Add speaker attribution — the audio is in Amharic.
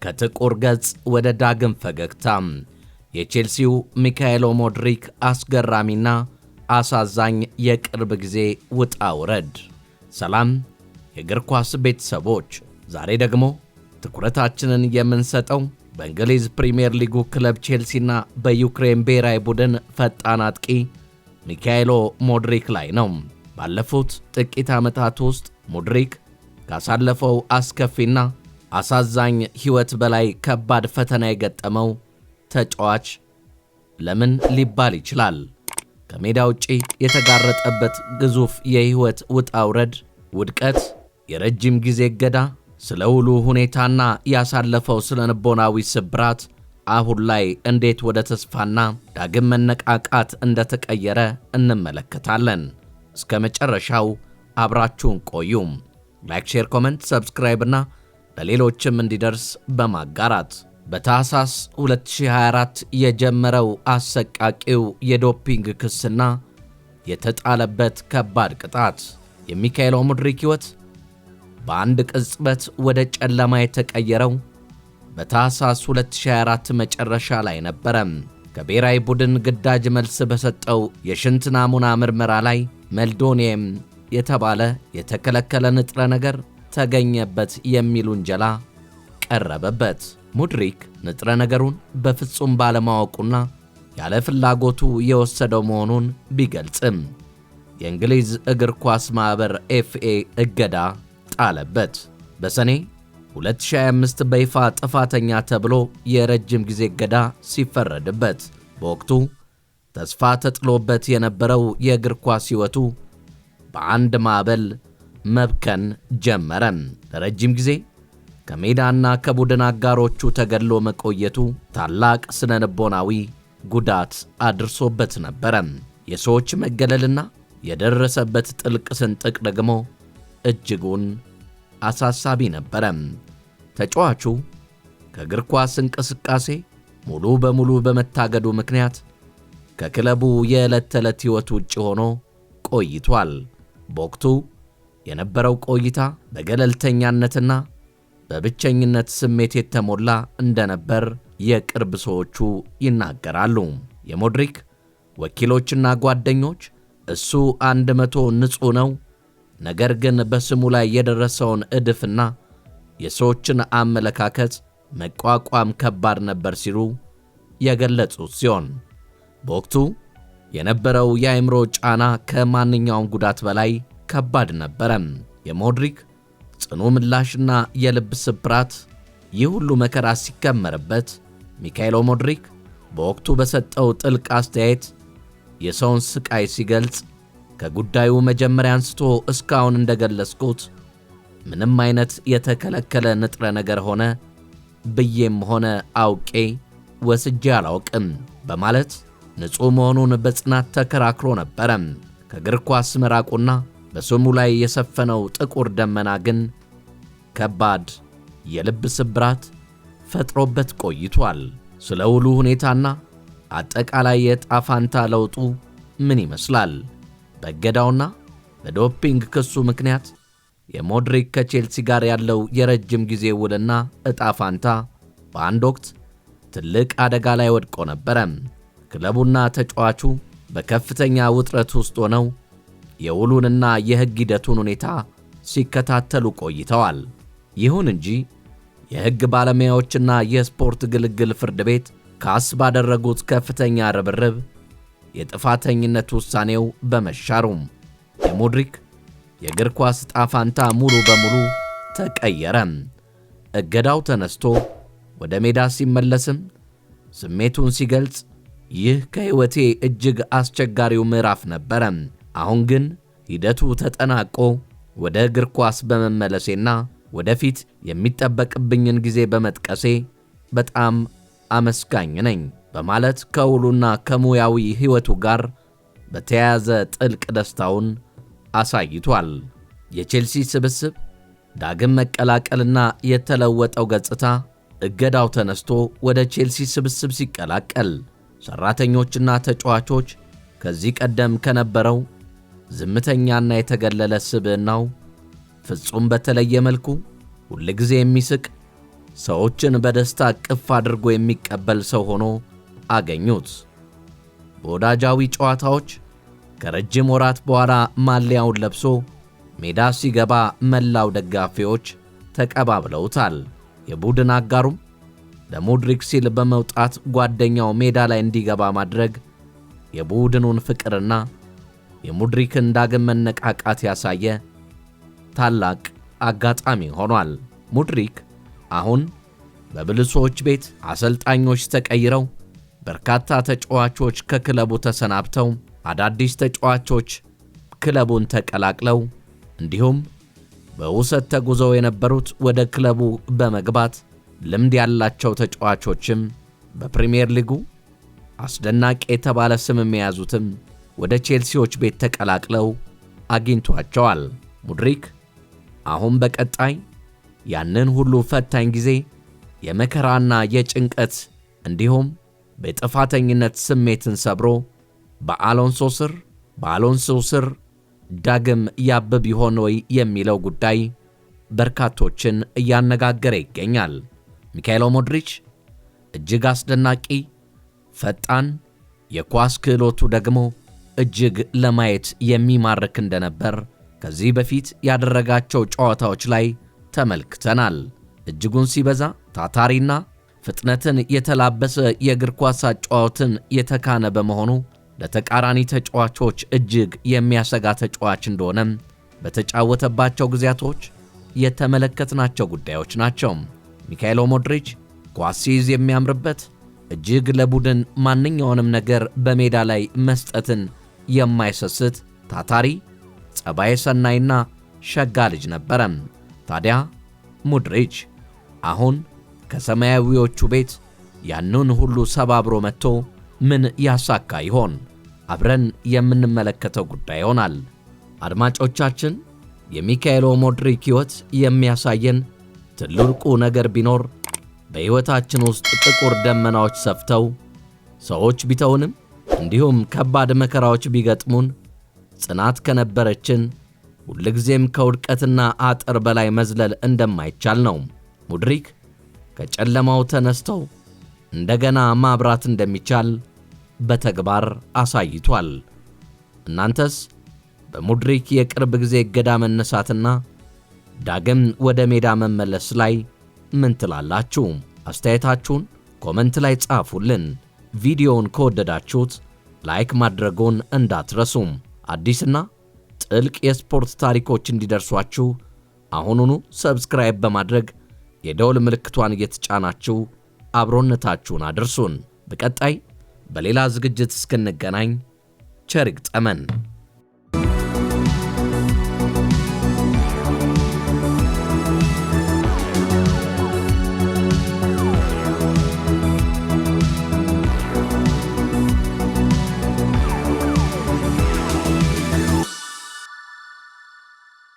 Speaker 1: ከጥቁር ገጽ ወደ ዳግም ፈገግታ የቼልሲው ሚካኤሎ ሞድሪክ አስገራሚና አሳዛኝ የቅርብ ጊዜ ውጣ ውረድ። ሰላም የእግር ኳስ ቤተሰቦች፣ ዛሬ ደግሞ ትኩረታችንን የምንሰጠው በእንግሊዝ ፕሪሚየር ሊጉ ክለብ ቼልሲና በዩክሬን ብሔራዊ ቡድን ፈጣን አጥቂ ሚካኤሎ ሞድሪክ ላይ ነው። ባለፉት ጥቂት ዓመታት ውስጥ ሞድሪክ ካሳለፈው አስከፊና አሳዛኝ ሕይወት በላይ ከባድ ፈተና የገጠመው ተጫዋች ለምን ሊባል ይችላል? ከሜዳ ውጪ የተጋረጠበት ግዙፍ የሕይወት ውጣ ውረድ፣ ውድቀት፣ የረጅም ጊዜ እገዳ፣ ስለ ውሉ ሁኔታና ያሳለፈው ስለ ልቦናዊ ስብራት አሁን ላይ እንዴት ወደ ተስፋና ዳግም መነቃቃት እንደተቀየረ እንመለከታለን። እስከ መጨረሻው አብራችሁን ቆዩ። ላይክ፣ ሼር፣ ኮሜንት፣ ሰብስክራይብ እና ለሌሎችም እንዲደርስ በማጋራት በታህሳስ 2024 የጀመረው አሰቃቂው የዶፒንግ ክስና የተጣለበት ከባድ ቅጣት የሚካኤሎ ሞድሪክ ሕይወት በአንድ ቅጽበት ወደ ጨለማ የተቀየረው በታህሳስ 2024 መጨረሻ ላይ ነበረ። ከብሔራዊ ቡድን ግዳጅ መልስ በሰጠው የሽንት ናሙና ምርመራ ላይ ሜልዶኒየም የተባለ የተከለከለ ንጥረ ነገር ተገኘበት የሚል ውንጀላ ቀረበበት። ሞድሪክ ንጥረ ነገሩን በፍጹም ባለማወቁና ያለ ፍላጎቱ የወሰደው መሆኑን ቢገልጽም የእንግሊዝ እግር ኳስ ማኅበር ኤፍኤ እገዳ ጣለበት። በሰኔ 2025 በይፋ ጥፋተኛ ተብሎ የረጅም ጊዜ እገዳ ሲፈረድበት፣ በወቅቱ ተስፋ ተጥሎበት የነበረው የእግር ኳስ ሕይወቱ በአንድ ማዕበል መብከን ጀመረ። ለረጅም ጊዜ ከሜዳና ከቡድን አጋሮቹ ተገድሎ መቆየቱ ታላቅ ስነ ልቦናዊ ጉዳት አድርሶበት ነበረ። የሰዎች መገለልና የደረሰበት ጥልቅ ስንጥቅ ደግሞ እጅጉን አሳሳቢ ነበረ። ተጫዋቹ ከእግር ኳስ እንቅስቃሴ ሙሉ በሙሉ በመታገዱ ምክንያት ከክለቡ የዕለት ተዕለት ሕይወት ውጭ ሆኖ ቆይቷል። በወቅቱ የነበረው ቆይታ በገለልተኛነትና በብቸኝነት ስሜት የተሞላ እንደነበር የቅርብ ሰዎቹ ይናገራሉ። የሞድሪክ ወኪሎችና ጓደኞች እሱ 100 ንጹሕ ነው፣ ነገር ግን በስሙ ላይ የደረሰውን እድፍና የሰዎችን አመለካከት መቋቋም ከባድ ነበር ሲሉ የገለጹት ሲሆን በወቅቱ የነበረው የአእምሮ ጫና ከማንኛውም ጉዳት በላይ ከባድ ነበረ። የሞድሪክ ጽኑ ምላሽና የልብ ስብራት፣ ይህ ሁሉ መከራ ሲከመርበት ሚካኤሎ ሞድሪክ በወቅቱ በሰጠው ጥልቅ አስተያየት የሰውን ስቃይ ሲገልጽ ከጉዳዩ መጀመሪያ አንስቶ እስካሁን እንደገለጽኩት ምንም አይነት የተከለከለ ንጥረ ነገር ሆነ ብዬም ሆነ አውቄ ወስጄ አላውቅም በማለት ንጹሕ መሆኑን በጽናት ተከራክሮ ነበረ። ከእግር ኳስ መራቁና በስሙ ላይ የሰፈነው ጥቁር ደመና ግን ከባድ የልብ ስብራት ፈጥሮበት ቆይቷል። ስለ ውሉ ሁኔታና አጠቃላይ የዕጣ ፈንታ ለውጡ ምን ይመስላል? በእገዳውና በዶፒንግ ክሱ ምክንያት የሞድሪክ ከቼልሲ ጋር ያለው የረጅም ጊዜ ውልና ዕጣ ፈንታ በአንድ ወቅት ትልቅ አደጋ ላይ ወድቆ ነበረ። ክለቡና ተጫዋቹ በከፍተኛ ውጥረት ውስጥ ሆነው የውሉንና የሕግ ሂደቱን ሁኔታ ሲከታተሉ ቆይተዋል። ይሁን እንጂ የሕግ ባለሙያዎችና የስፖርት ግልግል ፍርድ ቤት ካስ ባደረጉት ከፍተኛ ርብርብ የጥፋተኝነት ውሳኔው በመሻሩም የሞድሪክ የእግር ኳስ ዕጣ ፈንታ ሙሉ በሙሉ ተቀየረ። እገዳው ተነስቶ ወደ ሜዳ ሲመለስም ስሜቱን ሲገልጽ ይህ ከሕይወቴ እጅግ አስቸጋሪው ምዕራፍ ነበረ። አሁን ግን ሂደቱ ተጠናቆ ወደ እግር ኳስ በመመለሴና ወደፊት የሚጠበቅብኝን ጊዜ በመጥቀሴ በጣም አመስጋኝ ነኝ በማለት ከውሉና ከሙያዊ ሕይወቱ ጋር በተያያዘ ጥልቅ ደስታውን አሳይቷል። የቼልሲ ስብስብ ዳግም መቀላቀልና የተለወጠው ገጽታ እገዳው ተነስቶ ወደ ቼልሲ ስብስብ ሲቀላቀል ሰራተኞችና ተጫዋቾች ከዚህ ቀደም ከነበረው ዝምተኛና የተገለለ ስብዕናው ፍጹም በተለየ መልኩ ሁልጊዜ የሚስቅ ሰዎችን በደስታ ቅፍ አድርጎ የሚቀበል ሰው ሆኖ አገኙት። በወዳጃዊ ጨዋታዎች ከረጅም ወራት በኋላ ማሊያውን ለብሶ ሜዳ ሲገባ መላው ደጋፊዎች ተቀባብለውታል። የቡድን አጋሩም ለሙድሪክ ሲል በመውጣት ጓደኛው ሜዳ ላይ እንዲገባ ማድረግ የቡድኑን ፍቅርና የሙድሪክን ዳግም መነቃቃት ያሳየ ታላቅ አጋጣሚ ሆኗል። ሙድሪክ አሁን በብልሶች ቤት አሰልጣኞች ተቀይረው በርካታ ተጫዋቾች ከክለቡ ተሰናብተው አዳዲስ ተጫዋቾች ክለቡን ተቀላቅለው እንዲሁም በውሰት ተጉዘው የነበሩት ወደ ክለቡ በመግባት ልምድ ያላቸው ተጫዋቾችም በፕሪሚየር ሊጉ አስደናቂ የተባለ ስም የያዙትም ወደ ቼልሲዎች ቤት ተቀላቅለው አግኝቷቸዋል። ሙድሪክ አሁን በቀጣይ ያንን ሁሉ ፈታኝ ጊዜ የመከራና የጭንቀት እንዲሁም በጥፋተኝነት ስሜትን ሰብሮ በአሎንሶ ስር ዳግም ያብብ ይሆን ወይ የሚለው ጉዳይ በርካቶችን እያነጋገረ ይገኛል። ሚካኤል ሞድሪች እጅግ አስደናቂ፣ ፈጣን፣ የኳስ ክህሎቱ ደግሞ እጅግ ለማየት የሚማርክ እንደነበር ከዚህ በፊት ያደረጋቸው ጨዋታዎች ላይ ተመልክተናል። እጅጉን ሲበዛ ታታሪና ፍጥነትን የተላበሰ የእግር ኳስ አጨዋወትን የተካነ በመሆኑ ለተቃራኒ ተጫዋቾች እጅግ የሚያሰጋ ተጫዋች እንደሆነም በተጫወተባቸው ጊዜያቶች የተመለከትናቸው ጉዳዮች ናቸው። ሚካኤል ሞድሪች ኳስ ሲይዝ የሚያምርበት እጅግ ለቡድን ማንኛውንም ነገር በሜዳ ላይ መስጠትን የማይሰስት ታታሪ፣ ጸባይ ሰናይና ሸጋ ልጅ ነበረ። ታዲያ ሙድሪች አሁን ከሰማያዊዎቹ ቤት ያንን ሁሉ ሰባብሮ መጥቶ ምን ያሳካ ይሆን? አብረን የምንመለከተው ጉዳይ ይሆናል። አድማጮቻችን፣ የሚካኤል ሞድሪክ ሕይወት የሚያሳየን ትልቁ ነገር ቢኖር በሕይወታችን ውስጥ ጥቁር ደመናዎች ሰፍተው ሰዎች ቢተውንም እንዲሁም ከባድ መከራዎች ቢገጥሙን ጽናት ከነበረችን ሁልጊዜም ከውድቀትና አጥር በላይ መዝለል እንደማይቻል ነው። ሙድሪክ ከጨለማው ተነስተው እንደገና ማብራት እንደሚቻል በተግባር አሳይቷል። እናንተስ በሙድሪክ የቅርብ ጊዜ እገዳ መነሳትና ዳግም ወደ ሜዳ መመለስ ላይ ምን ትላላችሁ? አስተያየታችሁን ኮመንት ላይ ጻፉልን። ቪዲዮውን ከወደዳችሁት ላይክ ማድረጎን እንዳትረሱ። አዲስና ጥልቅ የስፖርት ታሪኮች እንዲደርሷችሁ አሁኑኑ ሰብስክራይብ በማድረግ የደወል ምልክቷን እየተጫናችሁ አብሮነታችሁን አድርሱን። በቀጣይ በሌላ ዝግጅት እስክንገናኝ ቸር ይግጠመን።